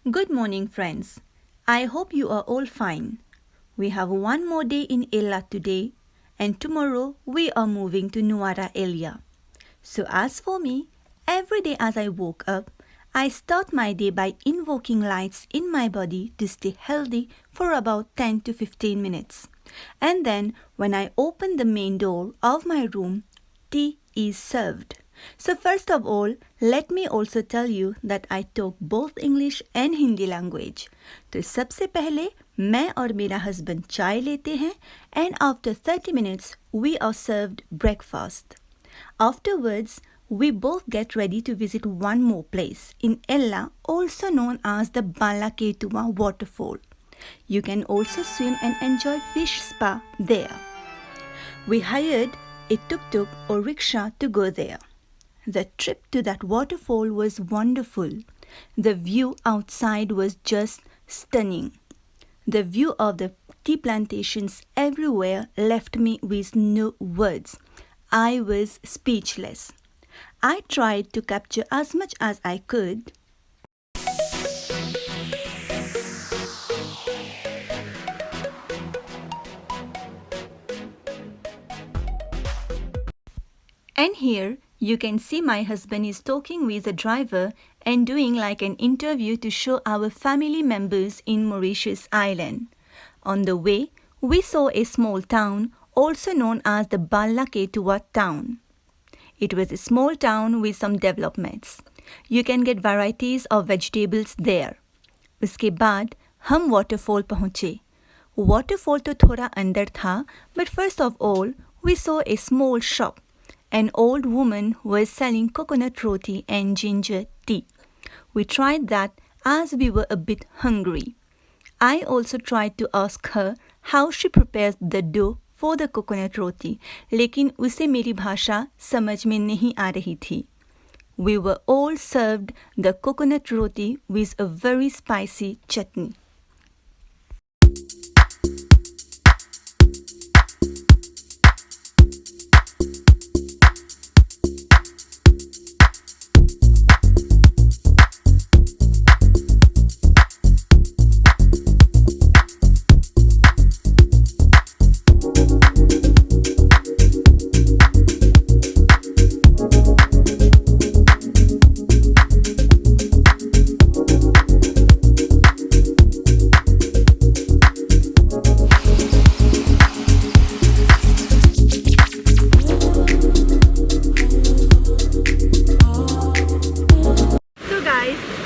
Good morning, friends. I hope you are all fine. We have one more day in Ella today, and tomorrow we are moving to Nuara Elia. So as for me, every day as I woke up, I start my day by invoking lights in my body to stay healthy for about 10 to 15 minutes. And then when I open the main door of my room, tea is served. So first of all, let me also tell you that I talk both English and Hindi language. तो सबसे पहले मैं और मेरा husband चाय लेते हैं and after 30 minutes we are served breakfast. Afterwards, we both get ready to visit one more place in Ella, also known as the Ballaketuwa Waterfall. You can also swim and enjoy fish spa there. We hired a tuk-tuk or rickshaw to go there. The trip to that waterfall was wonderful. The view outside was just stunning. The view of the tea plantations everywhere left me with no words. I was speechless. I tried to capture as much as I could. And here you can see my husband is talking with the driver and doing like an interview to show our family members in Mauritius Island. On the way, we saw a small town also known as the Ballaketuwa town. It was a small town with some developments. You can get varieties of vegetables there. उसके बाद हम waterfall पहुँचे. Waterfall तो थोड़ा अंदर था, but first of all, we saw a small shop. An old woman was selling coconut roti and ginger tea. We tried that as we were a bit hungry. I also tried to ask her how she prepares the dough for the coconut roti, लेकिन उसे मेरी भाषा समझ में नहीं आ रही थी. We were all served the coconut roti with a very spicy chutney.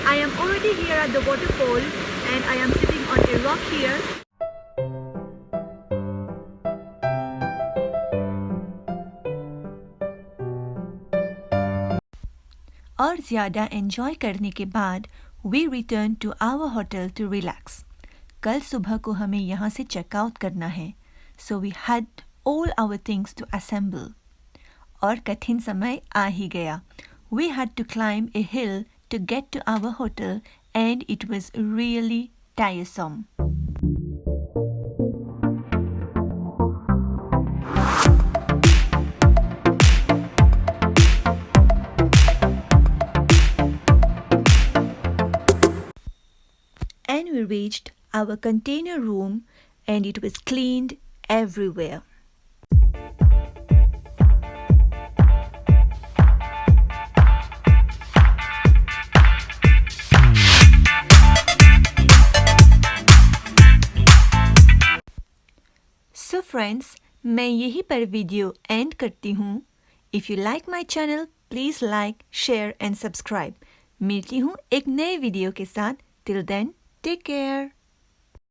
I am already here at the waterfall and I am sitting on a rock here. और ज़्यादा एंजॉय करने के बाद we returned to our hotel to relax. कल सुबह को हमें यहाँ से चेकआउट करना है, so we had all our things to assemble. और कठिन समय आ ही गया. We had to climb a hill to get to our hotel and it was really tiresome. And we reached our container room and it was cleaned everywhere. So friends, मैं यहीं पर video and करती हूँ. If you like my channel, please like, share and subscribe. मिलती हूँ एक नए video के साथ. Till then, take care.